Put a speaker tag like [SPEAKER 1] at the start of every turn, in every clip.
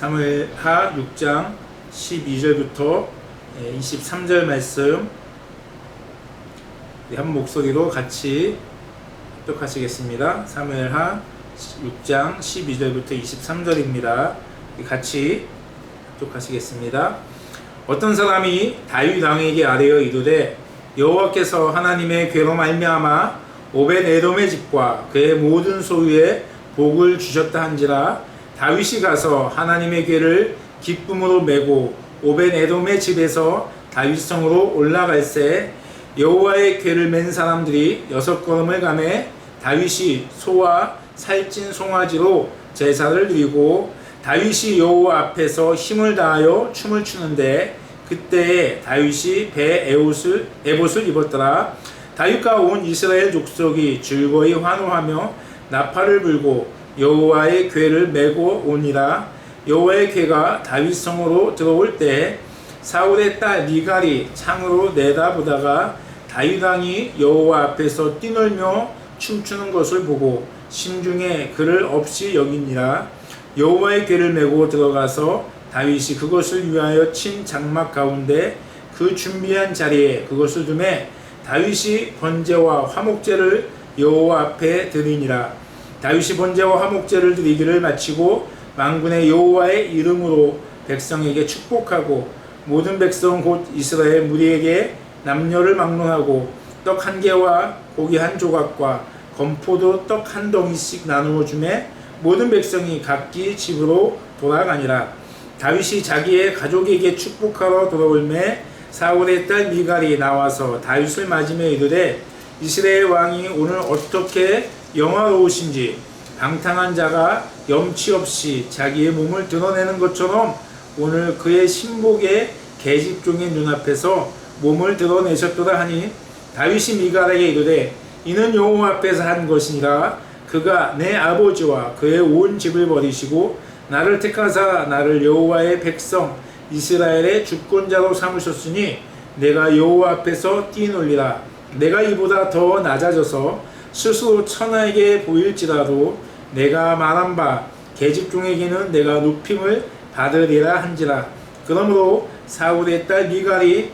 [SPEAKER 1] 사무엘하 6장 12절부터 23절 말씀 한 목소리로 같이 합독하시겠습니다. 사무엘하 6장 12절부터 23절입니다. 같이 합독하시겠습니다. 어떤 사람이 다윗 왕에게 아뢰어 이르되 여호와께서 하나님의 괴로 말미암아 오벳에돔의 집과 그의 모든 소유에 복을 주셨다 한지라 다윗이 가서 하나님의 궤를 기쁨으로 메고 오벳에돔의 집에서 다윗성으로 올라갈새 여호와의 궤를 맨 사람들이 6걸음을 가매 다윗이 소와 살찐 송아지로 제사를 드리고 다윗이 여호와 앞에서 힘을 다하여 춤을 추는데 그때에 다윗이 배 에봇을 입었더라. 다윗과 온 이스라엘 족속이 즐거이 환호하며 나팔을 불고 여호와의 궤를 메고 오니라. 여호와의 궤가 다윗성으로 들어올 때 사울의 딸 미갈이 창으로 내다보다가 다윗 왕이 여호와 앞에서 뛰놀며 춤추는 것을 보고 심중에 그를 없이 여기니라. 여호와의 궤를 메고 들어가서 다윗이 그것을 위하여 친 장막 가운데 그 준비한 자리에 그것을 두매 다윗이 번제와 화목제를 여호와 앞에 드리니라. 다윗이 번제와 화목제를 드리기를 마치고 만군의 여호와의 이름으로 백성에게 축복하고 모든 백성 곧 이스라엘 무리에게 남녀를 막론하고 떡 한 개와 고기 한 조각과 건포도 떡 한 덩이씩 나누어 주매 모든 백성이 각기 집으로 돌아가니라. 다윗이 자기의 가족에게 축복하러 돌아올매 사울의 딸 미갈이 나와서 다윗을 맞으며 이르되 이스라엘 왕이 오늘 어떻게 영화로우신지 방탕한 자가 염치 없이 자기의 몸을 드러내는 것처럼 오늘 그의 신복의 계집종의 눈앞에서 몸을 드러내셨도다 하니 다윗이 미갈에게 이르되 이는 여호와 앞에서 한 것이니라. 그가 내 아버지와 그의 온 집을 버리시고 나를 택하사 나를 여호와의 백성 이스라엘의 주권자로 삼으셨으니 내가 여호와 앞에서 뛰놀리라. 내가 이보다 더 낮아져서 스스로 천하에게 보일지라도 내가 말한 바 계집종에게는 내가 높임을 받으리라 한지라. 그러므로 사울의 딸 미갈이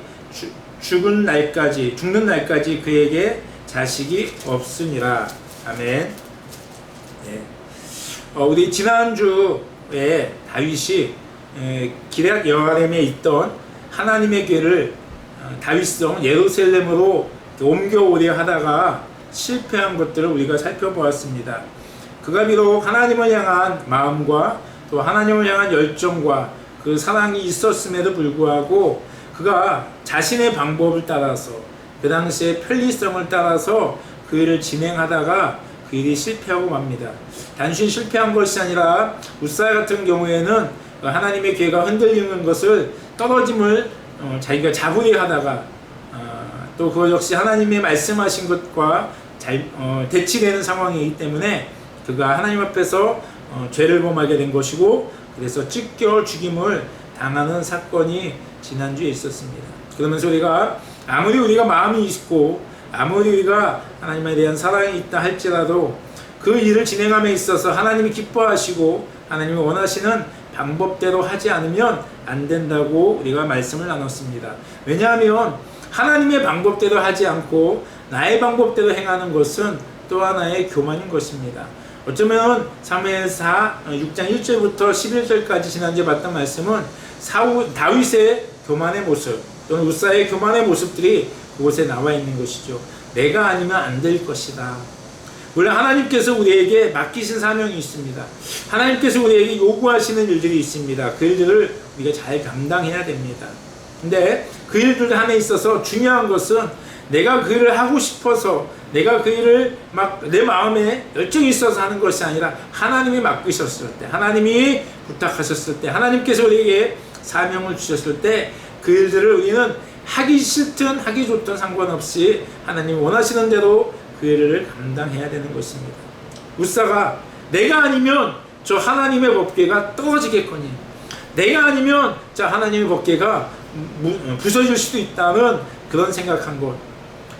[SPEAKER 1] 죽는 날까지 그에게 자식이 없으니라. 아멘. 네. 우리 지난주에 다윗이 기럇 여아림에 있던 하나님의 궤를 다윗성 예루살렘으로 옮겨오려 하다가 실패한 것들을 우리가 살펴보았습니다. 그가 비록 하나님을 향한 마음과 또 하나님을 향한 열정과 그 사랑이 있었음에도 불구하고 그가 자신의 방법을 따라서 그 당시의 편리성을 따라서 그 일을 진행하다가 그 일이 실패하고 맙니다. 단순히 실패한 것이 아니라 우사 같은 경우에는 하나님의 궤가 흔들리는 것을 떨어짐을 자기가 잡으려 하다가 또 그것 역시 하나님의 말씀하신 것과 대치되는 상황이기 때문에 그가 하나님 앞에서 죄를 범하게 된 것이고 그래서 찢겨 죽임을 당하는 사건이 지난주에 있었습니다. 그러면서 우리가 아무리 우리가 마음이 있고 아무리 우리가 하나님에 대한 사랑이 있다 할지라도 그 일을 진행함에 있어서 하나님이 기뻐하시고 하나님이 원하시는 방법대로 하지 않으면 안 된다고 우리가 말씀을 나눴습니다. 왜냐하면 하나님의 방법대로 하지 않고 나의 방법대로 행하는 것은 또 하나의 교만인 것입니다. 어쩌면 사무엘하 6장 1절부터 11절까지 지난주에 봤던 말씀은 다윗의 교만의 모습 또는 우사의 교만의 모습들이 그곳에 나와 있는 것이죠. 내가 아니면 안 될 것이다. 원래 하나님께서 우리에게 맡기신 사명이 있습니다. 하나님께서 우리에게 요구하시는 일들이 있습니다. 그 일들을 우리가 잘 감당해야 됩니다. 근데 그 일들 함에 있어서 중요한 것은 내가 그 일을 하고 싶어서 내가 그 일을 막 내 마음에 열정이 있어서 하는 것이 아니라 하나님이 맡기셨을 때, 하나님이 부탁하셨을 때, 하나님께서 우리에게 사명을 주셨을 때 그 일들을 우리는 하기 싫든 하기 좋든 상관없이 하나님이 원하시는 대로 그 일을 감당해야 되는 것입니다. 우사가 내가 아니면 저 하나님의 법궤가 떨어지겠거니 내가 아니면 저 하나님의 법궤가 부서질 수도 있다는 그런 생각한 것.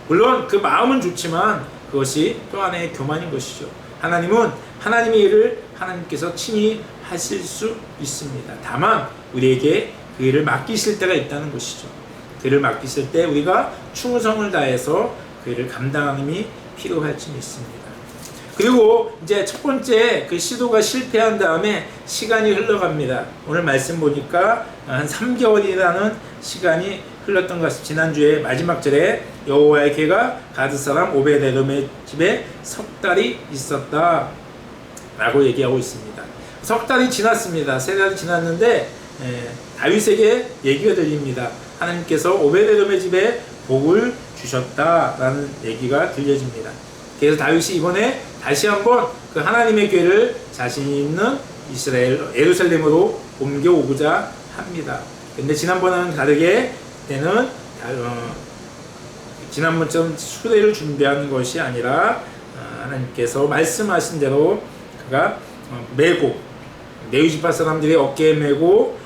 [SPEAKER 1] 물론 그 마음은 좋지만 그것이 또 하나의 교만인 것이죠. 하나님은 하나님의 일을 하나님께서 친히 하실 수 있습니다. 다만 우리에게 그 일을 맡기실 때가 있다는 것이죠. 그 일을 맡기실 때 우리가 충성을 다해서 그 일을 감당함이 필요할지 믿습니다. 그리고 이제 첫 번째 그 시도가 실패한 다음에 시간이 흘러갑니다. 오늘 말씀 보니까 한 3개월이라는 시간이 흘렀던 것 같습니다. 지난주에 마지막 절에 여호와의 궤가 가드 사람 오베데돔의 집에 석 달이 있었다 라고 얘기하고 있습니다. 석 달이 지났습니다. 세 달이 지났는데 다윗에게 얘기가 들립니다. 하나님께서 오베데돔의 집에 복을 주셨다라는 얘기가 들려집니다. 그래서 다윗이 이번에 다시 한번 그 하나님의 궤를 자신 있는 예루살렘으로 옮겨오고자 합니다. 근데 지난번과는 다르게 그때는 지난번처럼 수레를 준비하는 것이 아니라 하나님께서 말씀하신 대로 그가 메고 레위지파 사람들이 어깨에 메고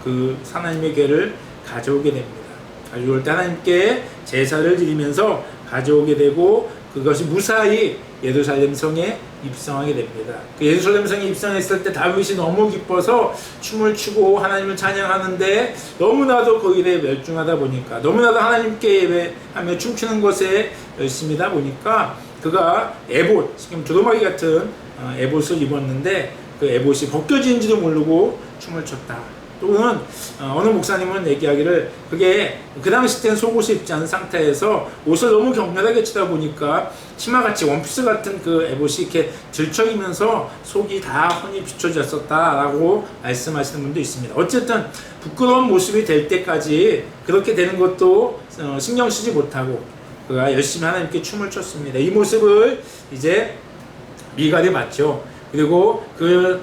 [SPEAKER 1] 그 하나님의 궤를 가져오게 됩니다. 가져올 때 하나님께 제사를 드리면서 가져오게 되고 그것이 무사히 예루살렘 성에 입성하게 됩니다. 그 예루살렘 성에 입성했을 때 다윗이 너무 기뻐서 춤을 추고 하나님을 찬양하는데 너무나도 그 일에 멸중하다 보니까 너무나도 하나님께 예배하며 춤추는 것에 열심이다 보니까 그가 에봇, 지금 두루마기 같은 에봇을 입었는데 그 에봇이 벗겨진지도 모르고 춤을 췄다. 또는 어느 목사님은 얘기하기를 그게 그 당시 때는 속옷을 입지 않은 상태에서 옷을 너무 격렬하게 치다 보니까 치마같이 원피스 같은 그 에봇이 이렇게 들쳐이면서 속이 다 훤히 비춰졌었다라고 말씀하시는 분도 있습니다. 어쨌든 부끄러운 모습이 될 때까지 그렇게 되는 것도 신경 쓰지 못하고 그가 열심히 하나님께 춤을 췄습니다. 이 모습을 이제 미갈이 봤죠. 그리고 그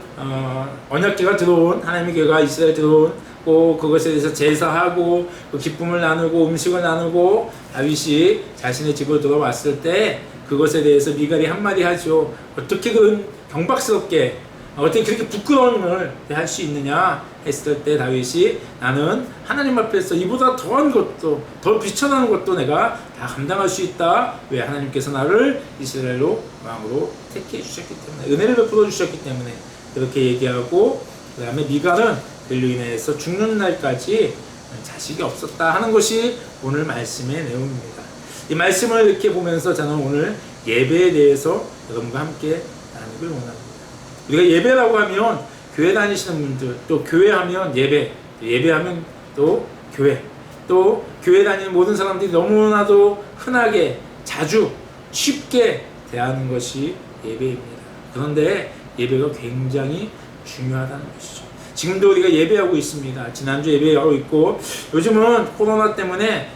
[SPEAKER 1] 언약궤가 들어온 하나님의 궤가 이스라엘 들어온 그것에 대해서 제사하고 그 기쁨을 나누고 음식을 나누고 다윗이 자신의 집으로 들어왔을 때 그것에 대해서 미갈이 한마디 하죠. 어떻게 그런 경박스럽게 어떻게 그렇게 부끄러운 일을 할 수 있느냐 했을 때 다윗이 나는 하나님 앞에서 이보다 더한 것도 더 비천하는 것도 내가 다 감당할 수 있다. 왜? 하나님께서 나를 이스라엘로 왕으로 택해 주셨기 때문에 은혜를 베풀어 주셨기 때문에 그렇게 얘기하고 그 다음에 미갈은 그로 인해서 죽는 날까지 자식이 없었다 하는 것이 오늘 말씀의 내용입니다. 이 말씀을 이렇게 보면서 저는 오늘 예배에 대해서 여러분과 함께 나누길 원합니다. 우리가 예배라고 하면 교회 다니시는 분들 또 교회하면 예배하면 또 교회 또 교회 다니는 모든 사람들이 너무나도 흔하게 자주 쉽게 대하는 것이 예배입니다. 그런데 예배가 굉장히 중요하다는 것이죠. 지금도 우리가 예배하고 있습니다. 지난주 예배하고 있고 요즘은 코로나 때문에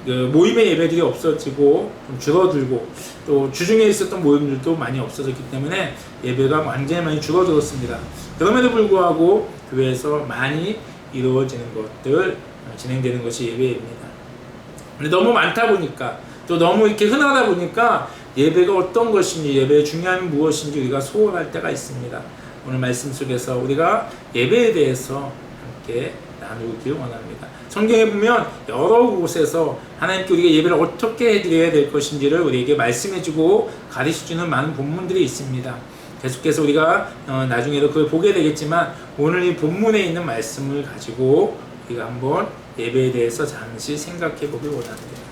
[SPEAKER 1] 모임의 예배들이 없어지고 좀 줄어들고 또 주중에 있었던 모임들도 많이 없어졌기 때문에 예배가 완전히 많이 줄어들었습니다. 그럼에도 불구하고 교회에서 많이 이루어지는 것들 진행되는 것이 예배입니다. 근데 너무 많다 보니까 또 너무 이렇게 흔하다 보니까 예배가 어떤 것인지 예배의 중요함이 무엇인지 우리가 소홀할 때가 있습니다. 오늘 말씀 속에서 우리가 예배에 대해서 함께 나누길 원합니다. 성경에 보면 여러 곳에서 하나님께 우리가 예배를 어떻게 해드려야 될 것인지를 우리에게 말씀해주고 가르쳐주는 많은 본문들이 있습니다. 계속해서 우리가 나중에도 그걸 보게 되겠지만 오늘 이 본문에 있는 말씀을 가지고 우리가 한번 예배에 대해서 잠시 생각해 보길 원합니다.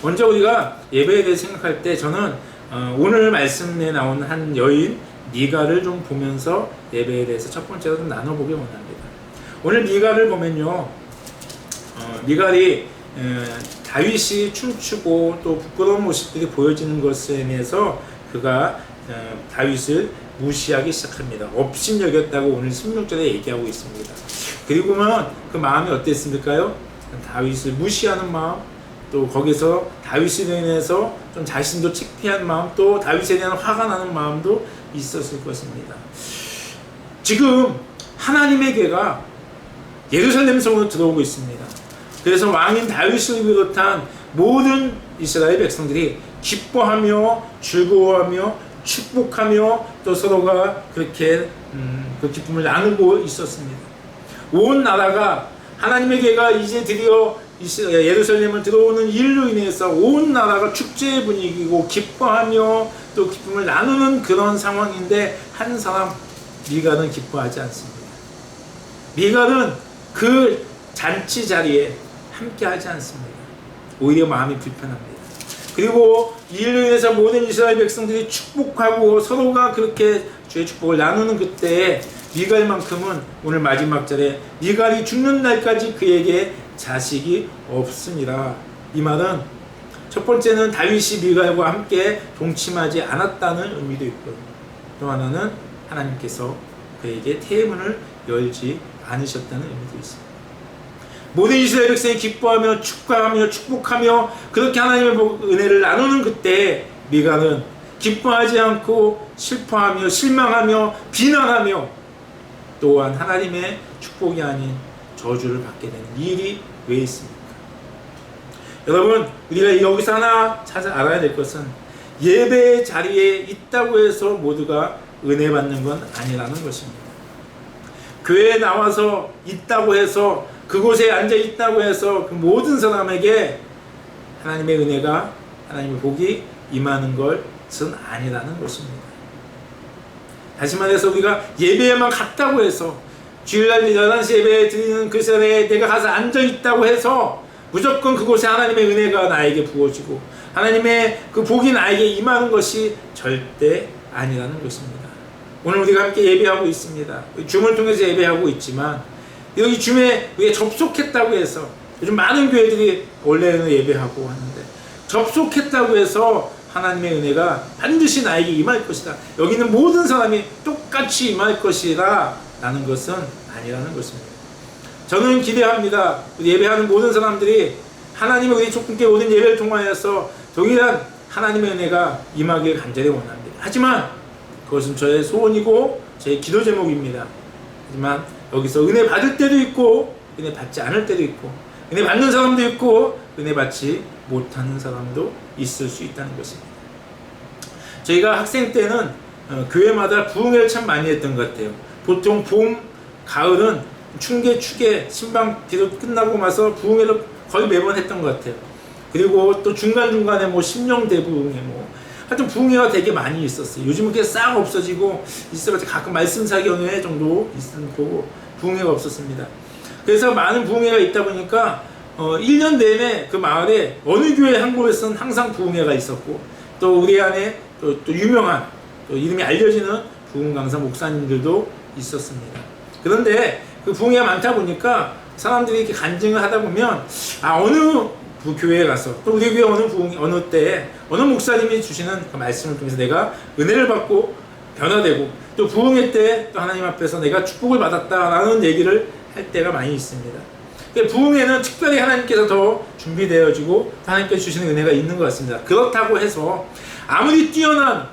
[SPEAKER 1] 먼저 우리가 예배에 대해서 생각할 때 저는 오늘 말씀에 나온 한 여인 미갈을 좀 보면서 예배에 대해서 첫 번째로 좀 나눠보길 원합니다. 오늘 미갈을 보면요, 미갈이 다윗이 춤추고 또 부끄러운 모습들이 보여지는 것에 대해서 그가 다윗을 무시하기 시작합니다. 업신여겼다고 오늘 16절에 얘기하고 있습니다. 그리고는 그 마음이 어땠습니까요? 다윗을 무시하는 마음, 또 거기서 다윗에 인해서 좀 자신도 창피한 마음, 또 다윗에 대한 화가 나는 마음도 있었을 것입니다. 지금 하나님의 궤가 예루살렘 성으로 들어오고 있습니다. 그래서 왕인 다윗을 비롯한 모든 이스라엘 백성들이 기뻐하며 즐거워하며 축복하며 또 서로가 그렇게 그 기쁨을 나누고 있었습니다. 온 나라가 하나님의 궤가 이제 드디어 예루살렘을 들어오는 일로 인해서 온 나라가 축제의 분위기고 기뻐하며 또 기쁨을 나누는 그런 상황인데 한 사람 미갈은 기뻐하지 않습니다. 미갈은 그 잔치 자리에 함께하지 않습니다. 오히려 마음이 불편합니다. 그리고 이 일로 인해서 모든 이스라엘 백성들이 축복하고 서로가 그렇게 주의 축복을 나누는 그때에 미갈만큼은 오늘 마지막 절에 미갈이 죽는 날까지 그에게 자식이 없습니다. 이 말은 첫 번째는 다윗이 미갈과 함께 동침하지 않았다는 의미도 있고요. 또 하나는 하나님께서 그에게 태문을 열지 않으셨다는 의미도 있습니다. 모든 이스라엘 백성이 기뻐하며 축하하며 축복하며 그렇게 하나님의 은혜를 나누는 그때 미갈은 기뻐하지 않고 슬퍼하며 실망하며 비난하며 또한 하나님의 축복이 아닌 저주를 받게 되는 이 일이 왜 있습니까? 여러분, 우리가 여기서 하나 찾아 알아야 될 것은 예배의 자리에 있다고 해서 모두가 은혜 받는 건 아니라는 것입니다. 교회에 나와서 있다고 해서 그곳에 앉아 있다고 해서 그 모든 사람에게 하나님의 은혜가 하나님의 복이 임하는 것은 아니라는 것입니다. 다시 말해서 우리가 예배에만 갔다고 해서 주일날 11시 예배 드리는 그 자리에 내가 가서 앉아 있다고 해서 무조건 그곳에 하나님의 은혜가 나에게 부어지고 하나님의 그 복이 나에게 임하는 것이 절대 아니라는 것입니다. 오늘 우리가 함께 예배하고 있습니다. 줌을 통해서 예배하고 있지만 여기 줌에 우리가 접속했다고 해서 요즘 많은 교회들이 원래는 예배하고 하는데 접속했다고 해서 하나님의 은혜가 반드시 나에게 임할 것이다. 여기 있는 모든 사람이 똑같이 임할 것이다 라는 것은 아니라는 것입니다. 저는 기대합니다. 예배하는 모든 사람들이 하나님의 우리 촉분께 모든 예배를 통하여서 동일한 하나님의 은혜가 임하길 간절히 원합니다. 하지만 그것은 저의 소원이고 제 기도 제목입니다. 하지만 여기서 은혜 받을 때도 있고 은혜 받지 않을 때도 있고 은혜 받는 사람도 있고 은혜 받지 못하는 사람도 있을 수 있다는 것입니다. 저희가 학생 때는 교회마다 부흥회를 참 많이 했던 것 같아요. 보통 봄, 가을은 춘계, 추계, 신방 기도 끝나고 나서 부흥회를 거의 매번 했던 것 같아요. 그리고 또 중간중간에 뭐 심령대 부흥회 하여튼 부흥회가 되게 많이 있었어요. 요즘은 그게 싹 없어지고 있어서 가끔 말씀사경회 정도 있는 거고 부흥회가 없었습니다. 그래서 많은 부흥회가 있다 보니까 1년 내내 그 마을에 어느 교회 한 곳에서는 항상 부흥회가 있었고 또 우리 안에 또 유명한 또 이름이 알려지는 부흥 강사 목사님들도 있었습니다. 그런데 그 부흥회가 많다 보니까 사람들이 이렇게 간증을 하다 보면 어느 교회에 가서 또 우리 교회 어느 때 어느 목사님이 주시는 그 말씀을 통해서 내가 은혜를 받고 변화되고 또 부흥회 때 또 하나님 앞에서 내가 축복을 받았다라는 얘기를 할 때가 많이 있습니다. 부흥회는 특별히 하나님께서 더 준비되어지고 하나님께서 주시는 은혜가 있는 것 같습니다. 그렇다고 해서 아무리 뛰어난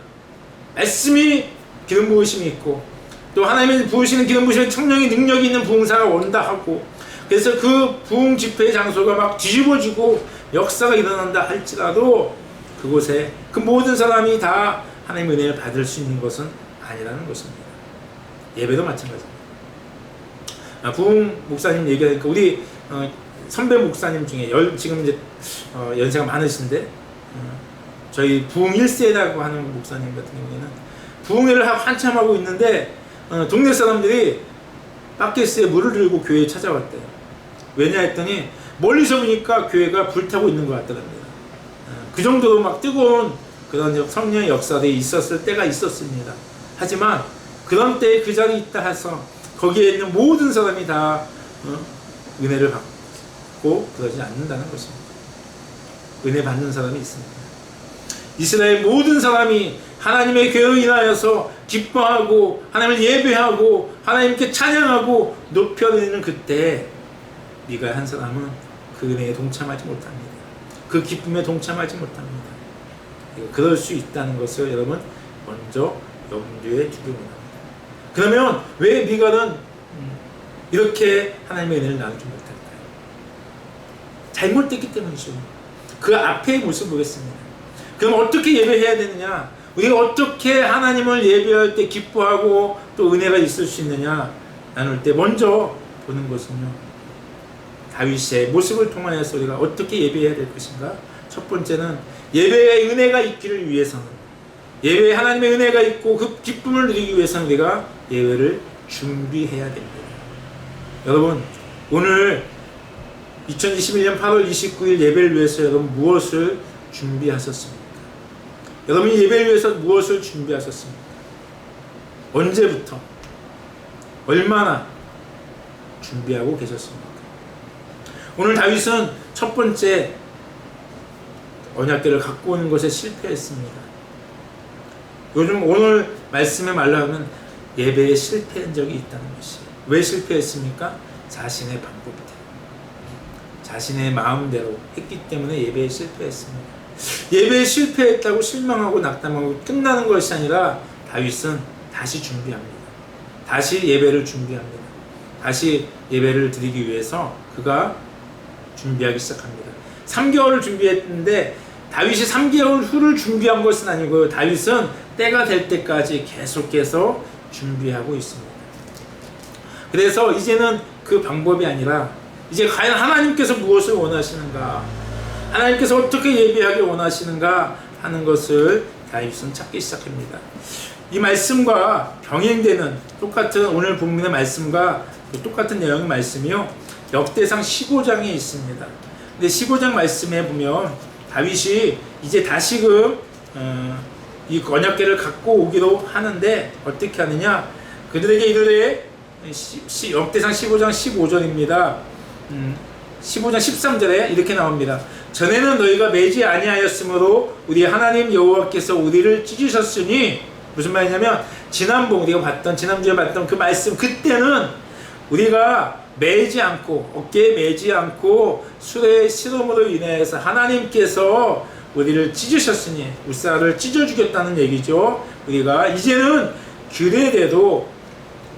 [SPEAKER 1] 말씀이 기름 부으심이 있고 또 하나님의 부으시는 기름 부으심의 청령의 능력이 있는 부흥사가 온다 하고 그래서 그 부흥 집회의 장소가 막 뒤집어지고 역사가 일어난다 할지라도 그곳에 그 모든 사람이 다 하나님의 은혜를 받을 수 있는 것은 아니라는 것입니다. 예배도 마찬가지입니다. 부흥 목사님 얘기하니까 우리 선배 목사님 중에 지금 이제 연세가 많으신데 저희 부흥 1세라고 하는 목사님 같은 경우에는 부흥회를 한참 하고 있는데 동네 사람들이 바켓스에 물을 들고 교회에 찾아왔대요. 왜냐 했더니 멀리서 보니까 교회가 불타고 있는 것 같더랍니다. 그 정도로 막 뜨거운 그런 성령의 역사들이 있었을 때가 있었습니다. 하지만 그런 때에 그 자리에 있다 해서 거기에 있는 모든 사람이 다 은혜를 받고 그러지 않는다는 것입니다. 은혜 받는 사람이 있습니다. 이스라엘 모든 사람이 하나님의 교회로 인하여서 기뻐하고 하나님을 예배하고 하나님께 찬양하고 높여드리는 그때 미갈 한 사람은 그 은혜에 동참하지 못합니다. 그 기쁨에 동참하지 못합니다. 그럴 수 있다는 것을 여러분 먼저 염두에 두기 원합니다. 그러면 왜 미갈은 이렇게 하나님의 은혜를 나누지 못할까요? 잘못됐기 때문이죠. 그 앞의 모습을 보겠습니다. 그럼 어떻게 예배해야 되느냐? 우리가 어떻게 하나님을 예배할 때 기뻐하고 또 은혜가 있을 수 있느냐 나눌 때 먼저 보는 것은요, 다윗의 모습을 통하여서 우리가 어떻게 예배해야 될 것인가? 첫 번째는 예배의 은혜가 있기를 위해서는, 예배에 하나님의 은혜가 있고 그 기쁨을 누리기 위해서는 우리가 예배를 준비해야 됩니다. 여러분, 오늘 2021년 8월 29일 예배를 위해서 여러분 무엇을 준비하셨습니까? 여러분이 예배를 위해서 무엇을 준비하셨습니까? 언제부터? 얼마나 준비하고 계셨습니까? 오늘 다윗은 첫 번째 언약궤를 갖고 오는 것에 실패했습니다. 요즘 오늘 말씀의 말로 하면 예배에 실패한 적이 있다는 것이에요. 왜 실패했습니까? 자신의 방법대로, 자신의 마음대로 했기 때문에 예배에 실패했습니다. 예배에 실패했다고 실망하고 낙담하고 끝나는 것이 아니라 다윗은 다시 준비합니다. 다시 예배를 준비합니다. 다시 예배를 드리기 위해서 그가 준비하기 시작합니다. 3개월을 준비했는데 다윗이 3개월 후를 준비한 것은 아니고요. 다윗은 때가 될 때까지 계속해서 준비하고 있습니다. 그래서 이제는 그 방법이 아니라 이제 과연 하나님께서 무엇을 원하시는가, 하나님께서 어떻게 예배하기 원하시는가 하는 것을 다윗은 찾기 시작합니다. 이 말씀과 병행되는 똑같은 오늘 본문의 말씀과 똑같은 내용의 말씀이요, 역대상 15장에 있습니다. 근데 15장 말씀에 보면 다윗이 이제 다시금 이 언약궤를 갖고 오기로 하는데 어떻게 하느냐, 그들에게 이르되, 역대상 15장 15절입니다. 15장 13절에 이렇게 나옵니다. 전에는 너희가 매지 아니하였으므로 우리 하나님 여호와께서 우리를 찢으셨으니, 무슨 말이냐면 우리가 봤던, 지난주에 봤던 그 말씀, 그때는 우리가 매지 않고, 어깨에 매지 않고 술의 실험으로 인해서 하나님께서 우리를 찢으셨으니, 울사를 찢어 주겠다는 얘기죠. 우리가 이제는 그래도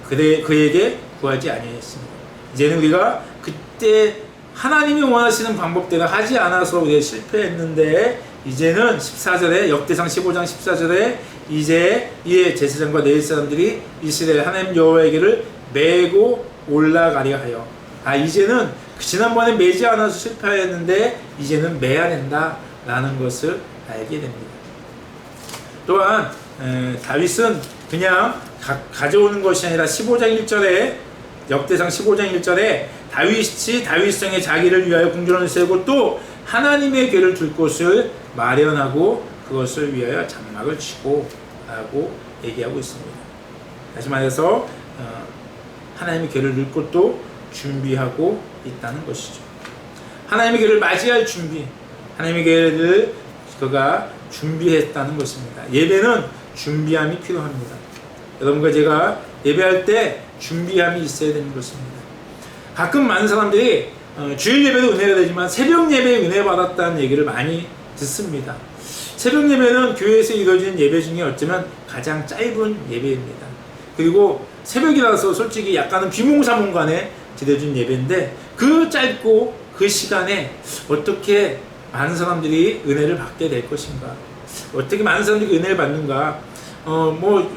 [SPEAKER 1] 그에게 구하지 아니했습니다. 이제는 우리가 그때 하나님이 원하시는 방법대로 하지 않아서 우리가 실패했는데, 이제는 14절에, 역대상 15장 14절에 이제 이에 제사장과 레위 사람들이 이스라엘 하나님 여호와에게를 메고 올라가려 하여, 이제는 지난번에 매지 않아서 실패했는데 이제는 매야 된다 라는 것을 알게 됩니다. 또한 다윗은 그냥 가져오는 것이 아니라 15장 1절에, 역대상 15장 1절에 다윗이 다윗성에 자기를 위하여 궁전을 세우고 또 하나님의 궤를 둘 곳을 마련하고 그것을 위하여 장막을 치고 라고 얘기하고 있습니다. 다시 말해서 하나님의 궤를 넣을 곳도 준비하고 있다는 것이죠. 하나님의 궤를 맞이할 준비, 하나님의 궤를 그가 준비했다는 것입니다. 예배는 준비함이 필요합니다. 여러분과 제가 예배할 때 준비함이 있어야 되는 것입니다. 가끔 많은 사람들이 주일 예배도 은혜가 되지만 새벽 예배에 은혜 받았다는 얘기를 많이 듣습니다. 새벽 예배는 교회에서 이루어지는 예배 중에 어쩌면 가장 짧은 예배입니다. 그리고 새벽이라서 솔직히 약간은 비몽사몽간에 드려진 예배인데, 그 짧고 그 시간에 어떻게 많은 사람들이 은혜를 받게 될 것인가, 어떻게 많은 사람들이 은혜를 받는가.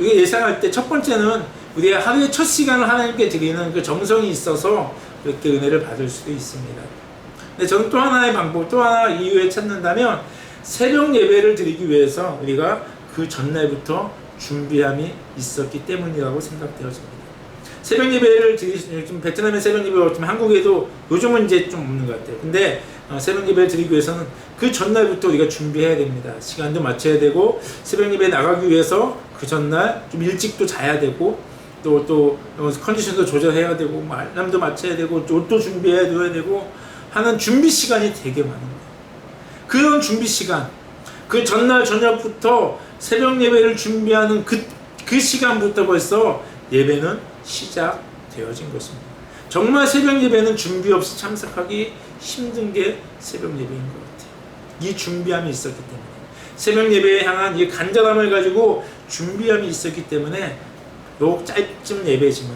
[SPEAKER 1] 예상할 때 첫 번째는 우리의 하루의 첫 시간을 하나님께 드리는 그 정성이 있어서 그렇게 은혜를 받을 수도 있습니다. 근데 저는 또 하나의 방법, 또 하나 이유에 찾는다면, 새벽 예배를 드리기 위해서 우리가 그 전날부터 준비함이 있었기 때문이라고 생각되어집니다. 새벽 예배를 요즘 베트남의 새벽 예배가 없지만 한국에도 요즘은 이제 좀 없는 것 같아요. 근데 새벽 예배를 드리기 위해서는 그 전날부터 우리가 준비해야 됩니다. 시간도 맞춰야 되고, 새벽 예배에 나가기 위해서 그 전날 좀 일찍도 자야 되고, 또 컨디션도 조절해야 되고, 알람도 맞춰야 되고, 옷도 준비해야 되고 하는 준비 시간이 되게 많은 거예요. 그런 준비 시간, 그 전날 저녁부터 새벽 예배를 준비하는 그 시간부터 벌써 예배는 시작되어진 것입니다. 정말 새벽 예배는 준비 없이 참석하기 힘든 게 새벽 예배인 것 같아요. 이 준비함이 있었기 때문에, 새벽 예배에 향한 이 간절함을 가지고 준비함이 있었기 때문에, 또 짧은 예배지만,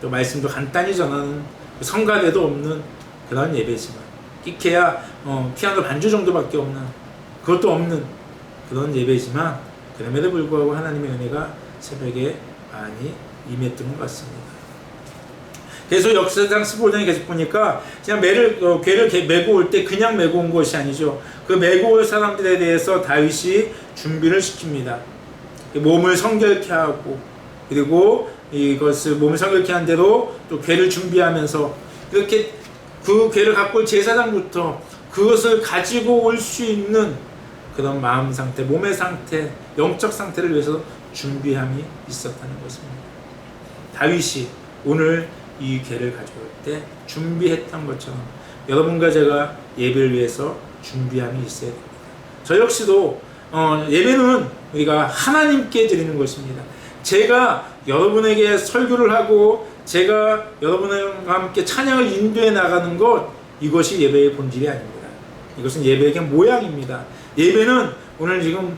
[SPEAKER 1] 또 말씀도 간단히 전하는 성가대도 없는 그런 예배지만, 끼케야 피아노 반주 정도밖에 없는, 그것도 없는 그런 예배지만, 그럼에도 불구하고 하나님의 은혜가 새벽에 많이 임했던 것 같습니다. 그래서 역사상 15장에 계속 보니까 그냥 궤를 메고 올 때 그냥 메고 온 것이 아니죠. 그 메고 올 사람들에 대해서 다윗이 준비를 시킵니다. 몸을 성결케 하고, 그리고 이것을 몸을 성결케 한 대로 또 괴를 준비하면서 이렇게 그 괴를 갖고 올 제사장부터 그것을 가지고 올 수 있는 그런 마음 상태, 몸의 상태, 영적 상태를 위해서 준비함이 있었다는 것입니다. 다윗이 오늘 이 괴를 가져올 때 준비했던 것처럼 여러분과 제가 예배를 위해서 준비함이 있어야 됩니다. 저 역시도 예배는 우리가 하나님께 드리는 것입니다. 제가 여러분에게 설교를 하고 제가 여러분과 함께 찬양을 인도해 나가는 것, 이것이 예배의 본질이 아닙니다. 이것은 예배의 모양입니다. 예배는 오늘 지금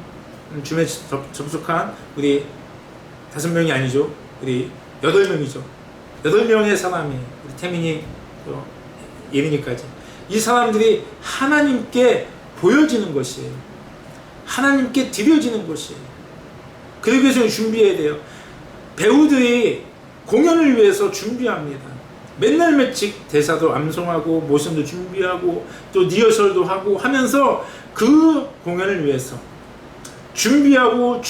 [SPEAKER 1] 줌에 접속한 우리 5명이 아니죠. 우리 8명이죠. 8명의 사람이, 우리 태민이, 예린이까지. 이 사람들이 하나님께 보여지는 것이에요. 하나님께 드려지는 것이에요. 그러기 위해서 준비해야 돼요. 배우들이 공연을 위해서 준비합니다. 맨날 며칠 대사도 암송하고 모션도 준비하고 또 리허설도 하고 하면서 그 공연을 위해서 준비하고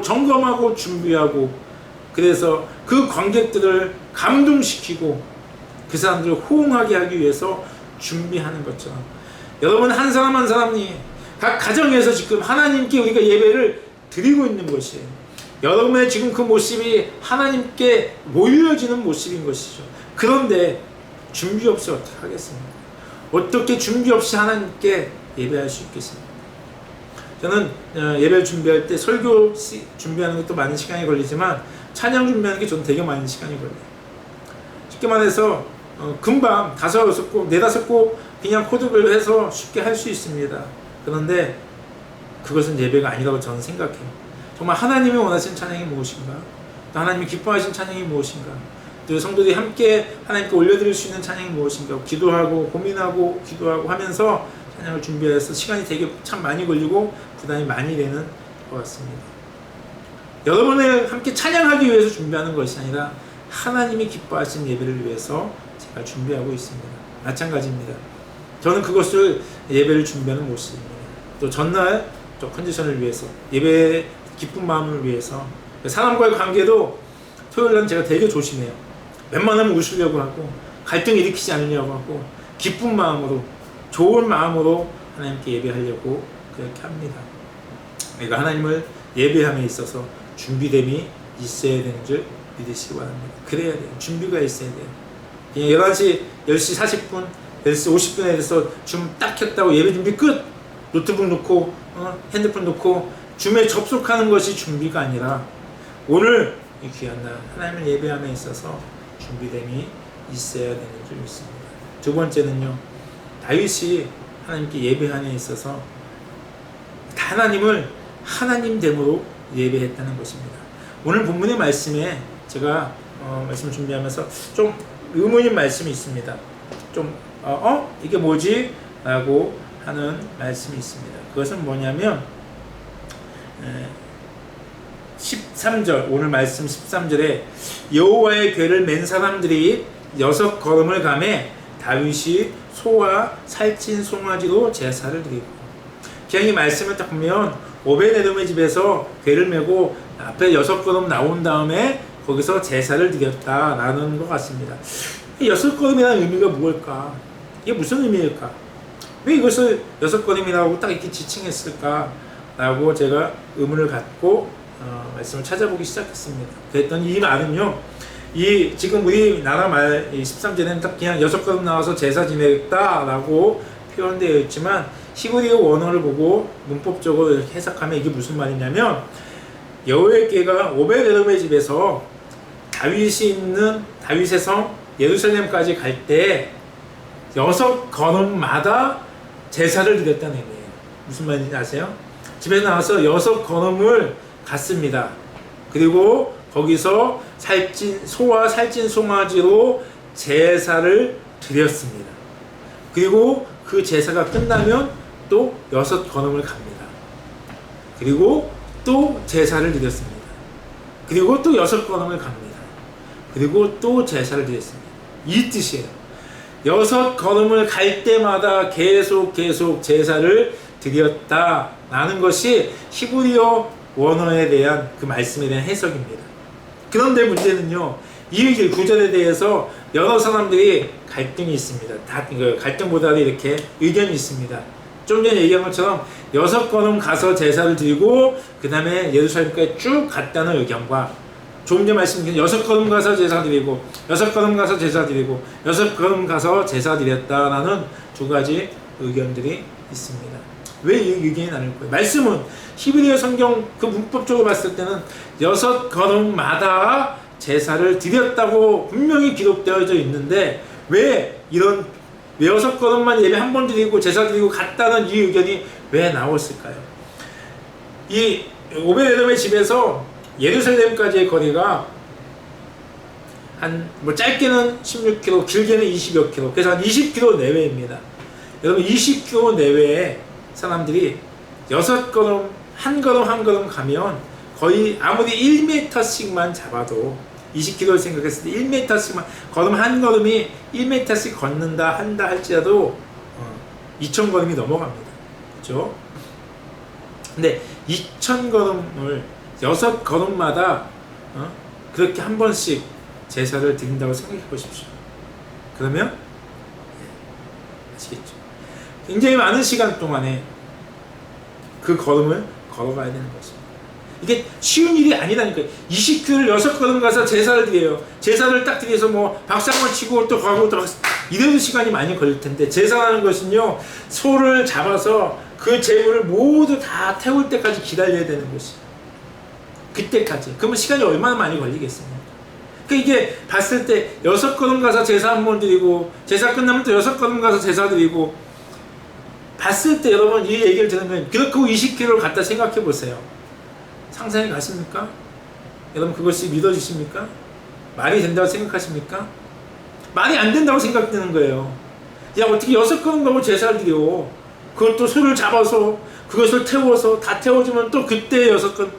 [SPEAKER 1] 점검하고 준비하고, 그래서 그 관객들을 감동시키고 그 사람들을 호응하게 하기 위해서 준비하는 것처럼 여러분 한 사람 한 사람이 각 가정에서 지금 하나님께 우리가 예배를 드리고 있는 것이에요. 여러분의 지금 그 모습이 하나님께 모여지는 모습인 것이죠. 그런데 준비 없이 어떻게 하겠습니까? 어떻게 준비 없이 하나님께 예배할 수 있겠습니까? 저는 예배를 준비할 때 설교 준비하는 것도 많은 시간이 걸리지만 찬양 준비하는 게 저는 되게 많은 시간이 걸려요. 쉽게 말해서 금방 5, 6곡, 4, 5곡 그냥 코드별로 해서 쉽게 할 수 있습니다. 그런데 그것은 예배가 아니라고 저는 생각해요. 정말 하나님이 원하시는 찬양이 무엇인가? 또 하나님이 기뻐하시는 찬양이 무엇인가? 또 성도들이 함께 하나님께 올려드릴 수 있는 찬양이 무엇인가? 기도하고 고민하고 기도하고 하면서 찬양을 준비해서 시간이 되게 참 많이 걸리고 부담이 많이 되는 것 같습니다. 여러분을 함께 찬양하기 위해서 준비하는 것이 아니라 하나님이 기뻐하시는 예배를 위해서 제가 준비하고 있습니다. 마찬가지입니다. 저는 그것을 예배를 준비하는 모습입니다. 또 전날 또 컨디션을 위해서, 예배의 기쁜 마음을 위해서, 사람과의 관계도 토요일날 제가 되게 조심해요. 웬만하면 웃으려고 하고 갈등 일으키지 않으려고 하고 기쁜 마음으로, 좋은 마음으로 하나님께 예배하려고 그렇게 합니다. 그러니까 하나님을 예배함에 있어서 준비됨이 있어야 되는 줄 믿으시기 바랍니다. 그래야 돼요. 준비가 있어야 돼요. 그냥 11시, 10시 40분, 10시 50분에 대해서 줌 딱 켰다고 예배 준비 끝! 노트북 놓고 핸드폰 놓고 줌에 접속하는 것이 준비가 아니라 오늘 이 귀한 날 하나님을 예배함에 있어서 준비됨이 있어야 되는 줄 믿습니다. 두 번째는요, 다윗이 하나님께 예배함에 있어서 하나님을 하나님됨으로 예배했다는 것입니다. 오늘 본문의 말씀에 제가 말씀을 준비하면서 좀 의문인 말씀이 있습니다. 좀 이게 뭐지? 라고 하는 말씀이 있습니다. 그것은 뭐냐면 13절, 오늘 말씀 13절에 여호와의 궤를 맨 사람들이 6걸음을 가매 다윗이 소와 살찐 송아지로 제사를 드리고, 그냥 이 말씀을 딱 보면 오베데돔의 집에서 궤를 메고 앞에 6걸음 나온 다음에 거기서 제사를 드렸다라는 것 같습니다. 이 6걸음이라는 의미가 무엇일까? 이게 무슨 의미일까? 왜 이것을 6걸음이라고 딱 이렇게 지칭했을까? 라고 제가 의문을 갖고 말씀을 찾아보기 시작했습니다. 그랬더니 이 말은요, 이 지금 우리나라 말 13절에는 딱 그냥 6걸음 나와서 제사 지내겠다라고 표현되어 있지만 히브리어 원어를 보고 문법적으로 이렇게 해석하면 이게 무슨 말이냐면, 여호와의 궤가 오베데돔의 집에서 다윗이 있는 다윗의 성 예루살렘까지 갈 때 6걸음마다 제사를 드렸다는 의미예요. 무슨 말인지 아세요? 집에 나와서 6걸음을 갔습니다. 그리고 거기서 소와 살찐 송아지로 제사를 드렸습니다. 그리고 그 제사가 끝나면 또 6걸음을 갑니다. 그리고 또 제사를 드렸습니다. 그리고 또 6걸음을 갑니다. 그리고 또 제사를 드렸습니다. 이 뜻이에요. 6걸음을 갈 때마다 계속 제사를 드렸다라는 것이 히브리어 원어에 대한 그 말씀에 대한 해석입니다. 그런데 문제는요, 이 구절에 대해서 여러 사람들이 갈등이 있습니다. 갈등보다도 이렇게 의견이 있습니다. 좀 전에 얘기한 것처럼 6걸음 가서 제사를 드리고 그 다음에 예루살렘까지 쭉 갔다는 의견과 조금 전에 말씀드린 6걸음 가서 제사 드리고 6걸음 가서 제사 드리고 6걸음 가서 제사 드렸다라는 두 가지 의견들이 있습니다. 왜 이 의견이 나눌까요? 말씀은 히브리어 성경 그 문법적으로 봤을 때는 6걸음마다 제사를 드렸다고 분명히 기록되어져 있는데 왜 6걸음만 예배 한 번 드리고 제사 드리고 갔다는 이 의견이 왜 나왔을까요? 이 오베데돔의 집에서 예루살렘까지의 거리가 짧게는 16km, 길게는 20여 km, 그래서 한 20km 내외입니다. 여러분 20km 내외에 사람들이 6걸음, 한 걸음 가면 거의 아무리 1m씩만 잡아도 20km를 생각했을 때 1m씩만 걸음 한 걸음이 1m씩 걷는다 한다 할지라도 2000걸음이 넘어갑니다. 그렇죠? 근데 2000걸음을 6걸음마다 그렇게 한 번씩 제사를 드린다고 생각해 보십시오. 그러면 아시겠죠? 굉장히 많은 시간 동안에 그 걸음을 걸어가야 되는 것입니다. 이게 쉬운 일이 아니라니까요. 20km를 6걸음 가서 제사를 드려요. 제사를 딱 드려서 뭐 박수 한번 치고 또 가고 또 이래도 시간이 많이 걸릴 텐데, 제사라는 것은요, 소를 잡아서 그 제물을 모두 다 태울 때까지 기다려야 되는 것이에요. 그때까지. 그러면 시간이 얼마나 많이 걸리겠습니까? 그러니까 이게 봤을 때 6걸음 가서 제사 한 번 드리고 제사 끝나면 또 6걸음 가서 제사 드리고, 봤을 때 여러분 이 얘기를 들으면 그렇게 20km를 갔다 생각해 보세요. 상상이 가십니까? 여러분 그것이 믿어지십니까? 말이 된다고 생각하십니까? 말이 안 된다고 생각되는 거예요. 야, 어떻게 6걸음 가고 제사를 드려? 그것도 소를 잡아서 그것을 태워서 다 태워주면 또 그때 6걸음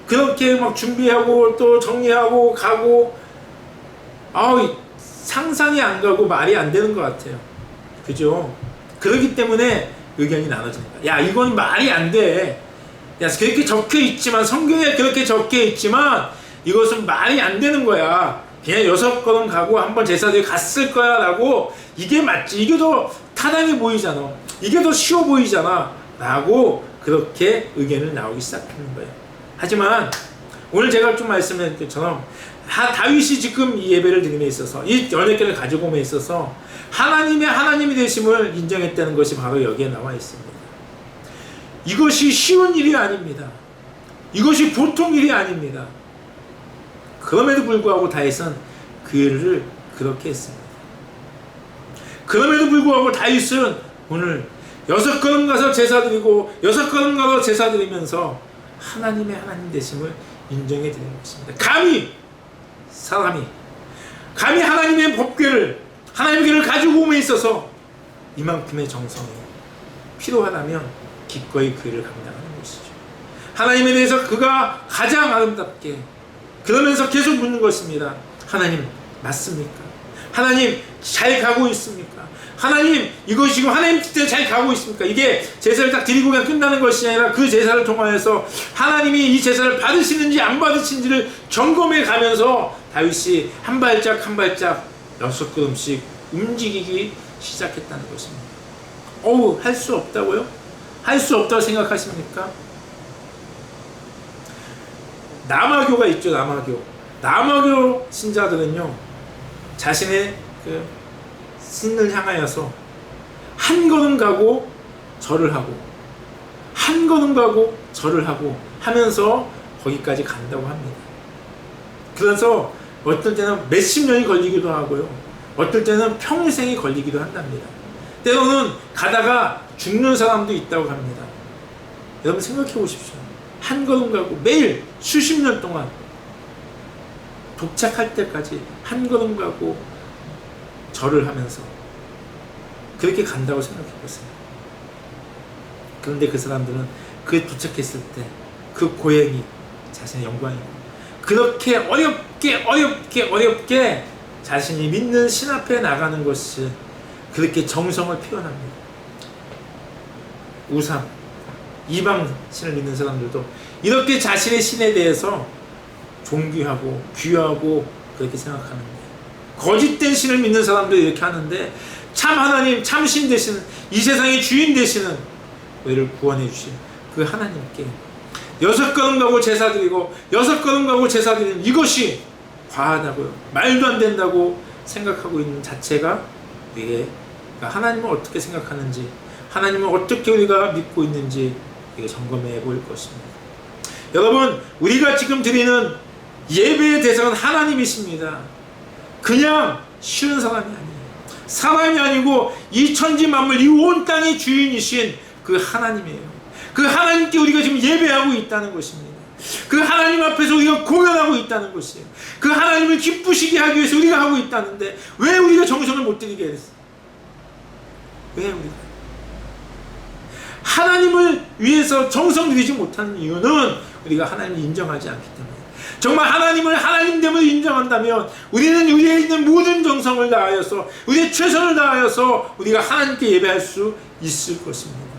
[SPEAKER 1] 그렇게 막 준비하고 또 정리하고 가고, 상상이 안 가고 말이 안 되는 것 같아요. 그죠? 그렇기 때문에 의견이 나눠집니다. 야, 이건 말이 안 돼. 야, 그렇게 적혀 있지만, 성경에 그렇게 적혀 있지만 이것은 말이 안 되는 거야. 그냥 6걸음 가고 한번 제사드리고 갔을 거야 라고, 이게 맞지, 이게 더 타당해 보이잖아, 이게 더 쉬워 보이잖아 라고 그렇게 의견을 나오기 시작하는 거예요. 하지만 오늘 제가 좀 말씀드린 것처럼 다윗이 지금 이 예배를 드림에 있어서, 이 언약궤를 가지고 옴에 있어서 하나님이 되심을 인정했다는 것이 바로 여기에 나와 있습니다. 이것이 쉬운 일이 아닙니다. 이것이 보통 일이 아닙니다. 그럼에도 불구하고 다윗은 그 일을 그렇게 했습니다. 그럼에도 불구하고 다윗은 오늘 6걸음 가서 제사드리고 6걸음 가서 제사드리면서 하나님 되심을 인정해 드리는 것입니다. 감히 하나님의 법궤를, 하나님의 궤를 가지고 옴에 있어서 이만큼의 정성이 필요하다면 기꺼이 그 일을 감당하는 것이죠. 하나님에 대해서 그가 가장 아름답게, 그러면서 계속 묻는 것입니다. 하나님 맞습니까? 하나님 잘 가고 있습니까? 하나님 이것이 지금 하나님 뜻대로 잘 가고 있습니까? 이게 제사를 딱 드리고 그냥 끝나는 것이 아니라 그 제사를 통하여서 하나님이 이 제사를 받으시는지 안 받으시는지를 점검해 가면서 다윗이 한 발짝 한 발짝 6걸음씩 움직이기 시작했다는 것입니다. 할 수 없다고요? 할 수 없다고 생각하십니까? 남아교가 있죠. 남아교 신자들은요, 자신의 그 신을 향하여서 한 걸음 가고 절을 하고 한 걸음 가고 절을 하고 하면서 거기까지 간다고 합니다. 그래서 어떨 때는 몇십 년이 걸리기도 하고요, 어떨 때는 평생이 걸리기도 한답니다. 때로는 가다가 죽는 사람도 있다고 합니다. 여러분 생각해 보십시오. 한 걸음 가고 매일 수십 년 동안 도착할 때까지 한 걸음 가고 절을 하면서 그렇게 간다고 생각해 보세요. 그런데 그 사람들은 그 도착했을 때 그 고행이 자신의 영광이고, 그렇게 어렵게 자신이 믿는 신 앞에 나가는 것이 그렇게 정성을 표현합니다. 이방 신을 믿는 사람들도 이렇게 자신의 신에 대해서 존귀하고 귀하고 그렇게 생각하는 거예요. 거짓된 신을 믿는 사람들이 이렇게 하는데 참 하나님, 참 신 되시는 이 세상의 주인 되시는 우리를 구원해 주신 그 하나님께 6걸음 가고 제사 드리고 6걸음 가고 제사 드리는 이것이 과하다고요, 말도 안 된다고 생각하고 있는 자체가 우리의 하나님을 어떻게 생각하는지, 하나님을 어떻게 우리가 믿고 있는지 이게 점검해 볼 것입니다. 여러분, 우리가 지금 드리는 예배의 대상은 하나님이십니다. 그냥 쉬운 사람이 아니에요. 사람이 아니고 이 천지 만물, 이 온 땅의 주인이신 그 하나님이에요. 그 하나님께 우리가 지금 예배하고 있다는 것입니다. 그 하나님 앞에서 우리가 공연하고 있다는 것이에요. 그 하나님을 기쁘시게 하기 위해서 우리가 하고 있다는데 왜 우리가 정성을 못 드리게 했어요? 왜 우리가 하나님을 위해서 정성 들이지 못하는 이유는 우리가 하나님을 인정하지 않기 때문에. 정말 하나님을 하나님됨을 인정한다면 우리는 우리에 있는 모든 정성을 다하여서 우리의 최선을 다하여서 우리가 하나님께 예배할 수 있을 것입니다.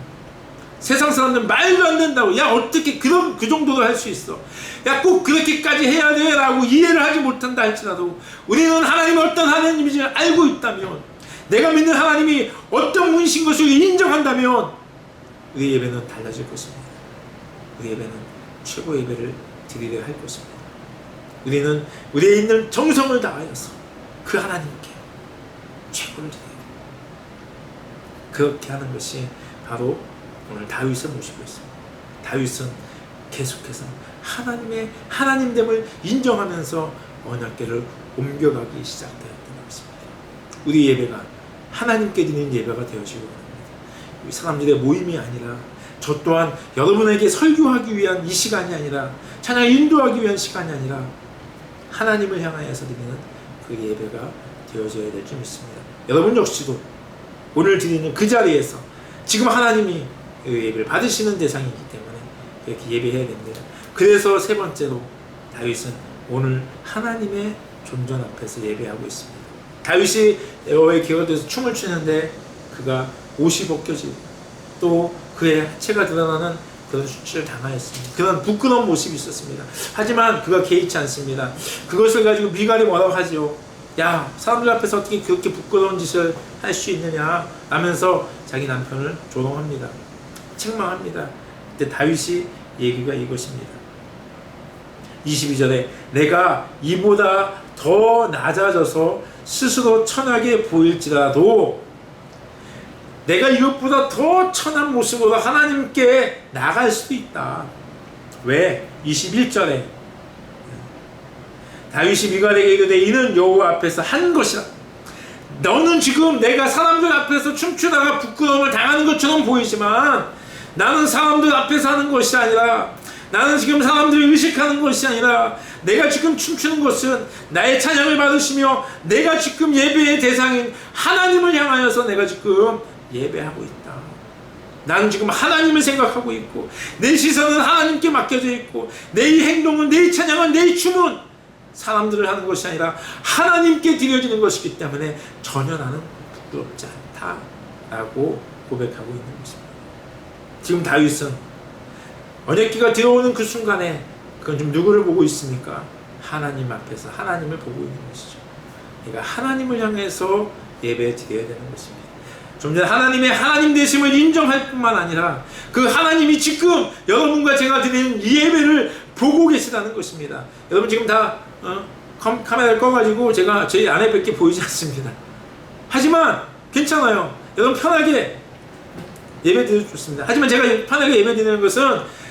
[SPEAKER 1] 세상 사람들은 말도 안 된다고, 야 어떻게 그 정도로 할 수 있어, 야 꼭 그렇게까지 해야 돼 라고 이해를 하지 못한다 할지라도 우리는 하나님이 어떤 하나님인지 알고 있다면, 내가 믿는 하나님이 어떤 분이신 것을 인정한다면 우리의 예배는 달라질 것입니다. 우리의 예배는 최고 예배를 드리려 할 것입니다. 우리는 우리에 있는 정성을 다하여서 그 하나님께 최고를 드려야 됩니다. 그렇게 하는 것이 바로 오늘 다윗을 모시고 있습니다. 다윗은 계속해서 하나님됨을 인정하면서 언약궤를 옮겨가기 시작되었던 것입니다. 우리 예배가 하나님께 드리는 예배가 되어지고 합니다. 사람들의 모임이 아니라, 저 또한 여러분에게 설교하기 위한 이 시간이 아니라, 찬양 인도하기 위한 시간이 아니라 하나님을 향하여서 드리는 그 예배가 되어져야 될 줄 믿습니다. 여러분 역시도 오늘 드리는 그 자리에서 지금 하나님이 그 예배를 받으시는 대상이기 때문에 이렇게 예배해야 됩니다. 그래서 세 번째로 다윗은 오늘 하나님의 존전 앞에서 예배하고 있습니다. 다윗이 여호와의 기가 돼서 춤을 추는데 그가 옷이 벗겨지고 또 그의 하체가 드러나는 그런 수치를 당하였습니다. 그런 부끄러운 모습이 있었습니다. 하지만 그가 개의치 않습니다. 그것을 가지고 미갈이 뭐라고 하죠? 야, 사람들 앞에서 어떻게 그렇게 부끄러운 짓을 할 수 있느냐 라면서 자기 남편을 조롱합니다. 책망합니다. 그때 다윗이 얘기가 이것입니다. 22절에 내가 이보다 더 낮아져서 스스로 천하게 보일지라도 내가 이것보다 더 천한 모습으로 하나님께 나갈 수도 있다. 왜? 21절에 다윗이 미갈에게 이르되 이는 여호와 앞에서 한 것이라. 너는 지금 내가 사람들 앞에서 춤추다가 부끄러움을 당하는 것처럼 보이지만 나는 사람들 앞에서 하는 것이 아니라, 나는 지금 사람들을 의식하는 것이 아니라, 내가 지금 춤추는 것은 나의 찬양을 받으시며 내가 지금 예배의 대상인 하나님을 향하여서 내가 지금 예배하고 있다. 나는 지금 하나님을 생각하고 있고 내 시선은 하나님께 맡겨져 있고 내 이 행동은, 내 이 찬양은, 내 이 춤은 사람들을 하는 것이 아니라 하나님께 드려지는 것이기 때문에 전혀 나는 부끄럽지 않다라고 고백하고 있는 것입니다. 지금 다윗은 언약궤가 들어오는 그 순간에 그건 좀 누구를 보고 있습니까? 하나님 앞에서 하나님을 보고 있는 것이죠. 그러니까 하나님을 향해서 예배 드려야 되는 것입니다. 좀 전에 하나님의 하나님 되심을 인정할 뿐만 아니라 그 하나님이 지금 여러분과 제가 드리는 이 예배를 보고 계시다는 것입니다. 여러분 지금 다 카메라를 꺼가지고 제가 저희 아내밖에 보이지 않습니다. 하지만 괜찮아요. 여러분 편하게 예배 드려도 좋습니다. 하지만 제가 편하게 예배 드리는 것은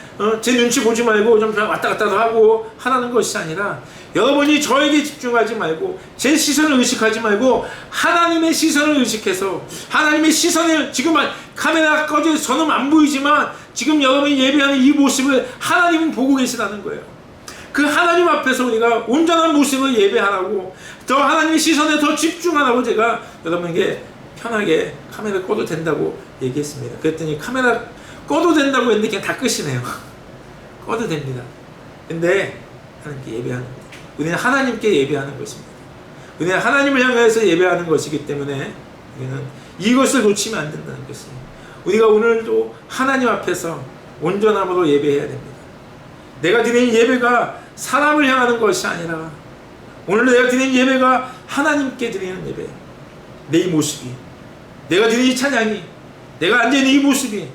[SPEAKER 1] 제 눈치 보지 말고 좀 왔다 갔다도 하고 하라는 것이 아니라, 여러분이 저에게 집중하지 말고 제 시선을 의식하지 말고 하나님의 시선을 의식해서, 하나님의 시선을, 지금 카메라 꺼져 저는 안 보이지만 지금 여러분이 예배하는 이 모습을 하나님은 보고 계시다는 거예요. 그 하나님 앞에서 우리가 온전한 모습을 예배하라고, 더 하나님의 시선에 더 집중하라고 제가 여러분에게 편하게 카메라 꺼도 된다고 얘기했습니다. 그랬더니 카메라 꺼도 된다고 했는데 그냥 다 끄시네요. 꺼도 됩니다. 근데 하나님께 예배하는 거예요. 우리는 하나님께 예배하는 것입니다. 우리는 하나님을 향해서 예배하는 것이기 때문에 우리는 이것을 놓치면 안 된다는 것이에요. 우리가 오늘도 하나님 앞에서 온전함으로 예배해야 됩니다. 내가 드리는 예배가 사람을 향하는 것이 아니라 오늘 내가 드리는 예배가 하나님께 드리는 예배. 내 이 모습이, 내가 드리는 이 찬양이, 내가 앉아있는 이 모습이,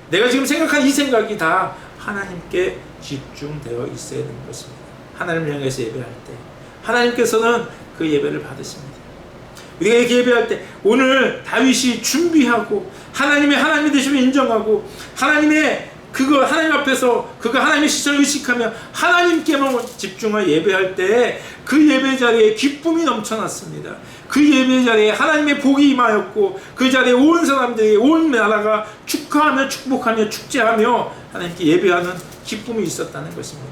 [SPEAKER 1] 내가 지금 생각한 이 생각이 다 하나님께 집중되어 있어야 되는 것입니다. 하나님을 향해서 예배할 때 하나님께서는 그 예배를 받으십니다. 우리가 이렇게 예배할 때 오늘 다윗이 준비하고 하나님이 되심을 인정하고 하나님 앞에서 그가 하나님의 시선을 의식하며 하나님께만 집중하여 예배할 때 그 예배 자리에 기쁨이 넘쳐났습니다. 그 예배 자리에 하나님의 복이 임하였고 그 자리에 온 사람들이 온 나라가 축하하며 축복하며 축제하며 하나님께 예배하는 기쁨이 있었다는 것입니다.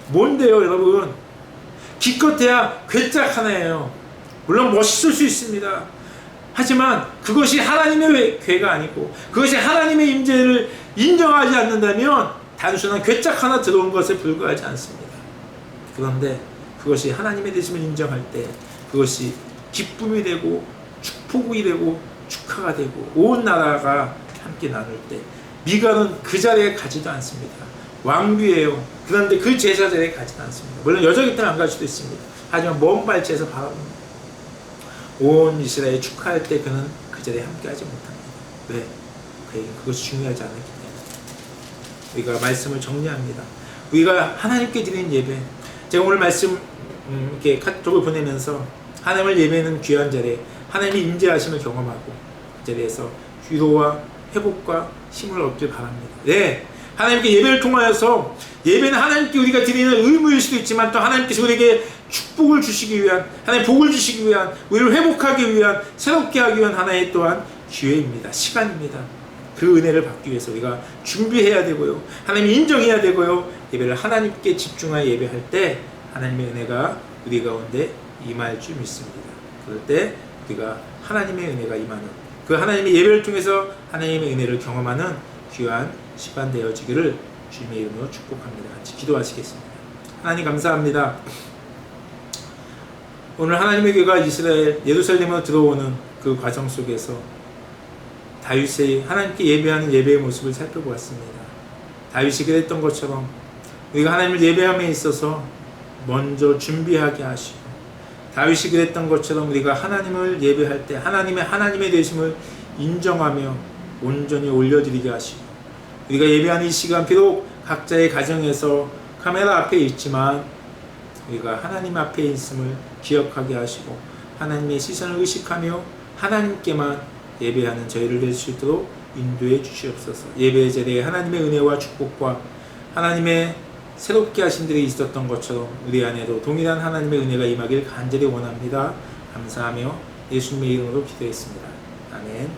[SPEAKER 1] 뭔데요, 여러분? 기껏해야 괴짝 하나예요. 물론 멋있을 수 있습니다. 하지만 그것이 하나님의 괴가 아니고 그것이 하나님의 임재를 인정하지 않는다면 단순한 괴짝 하나 들어온 것에 불과하지 않습니다. 그런데 그것이 하나님의 되심을 인정할 때 그것이 기쁨이 되고 축복이 되고 축하가 되고 온 나라가 함께 나눌 때 미갈은 그 자리에 가지도 않습니다. 왕비예요. 그런데 그 제사 자리에 가지도 않습니다. 물론 여자이기 때문에 안 갈 수도 있습니다. 하지만 먼 발치에서 바라봅니다. 온 이스라엘 축하할 때 그는 그 자리에 함께하지 못합니다. 왜? 그에게 그것이 중요하지 않았기 때문에. 우리가 말씀을 정리합니다. 우리가 하나님께 드리는 예배, 제가 오늘 말씀 이렇게 카톡을 보내면서 하나님을 예배하는 귀한 자리에 하나님의 임재하심을 경험하고 그 자리에서 위로와 회복과 힘을 얻길 바랍니다. 네, 하나님께 예배를 통하여서 예배는 하나님께 우리가 드리는 의무일 수도 있지만 또 하나님께서 우리에게 축복을 주시기 위한, 하나님 복을 주시기 위한, 우리를 회복하기 위한, 새롭게 하기 위한 하나의 또한 기회입니다. 시간입니다. 그 은혜를 받기 위해서 우리가 준비해야 되고요. 하나님이 인정해야 되고요. 예배를 하나님께 집중하여 예배할 때 하나님의 은혜가 우리 가운데 임할 줄 믿습니다. 그럴 때 우리가 하나님의 은혜가 임하는 그 하나님의 예배를 통해서 하나님의 은혜를 경험하는 귀한 시간 되어지기를 주님의 이름으로 축복합니다. 같이 기도하시겠습니다. 하나님 감사합니다. 오늘 하나님의 교회가 이스라엘 예루살렘으로 들어오는 그 과정 속에서 다윗의 하나님께 예배하는 예배의 모습을 살펴보았습니다. 다윗이 그랬던 것처럼 우리가 하나님을 예배함에 있어서 먼저 준비하게 하시고 다윗이 그랬던 것처럼 우리가 하나님을 예배할 때 하나님의 되심을 인정하며 온전히 올려드리게 하시고 우리가 예배하는 이 시간 비록 각자의 가정에서 카메라 앞에 있지만 우리가 하나님 앞에 있음을 기억하게 하시고 하나님의 시선을 의식하며 하나님께만 예배하는 저희를 될 수 있도록 인도해 주시옵소서. 예배의 자리에 하나님의 은혜와 축복과 하나님의 새롭게 하신 일이 있었던 것처럼 우리 안에도 동일한 하나님의 은혜가 임하길 간절히 원합니다. 감사하며 예수님의 이름으로 기도했습니다. 아멘.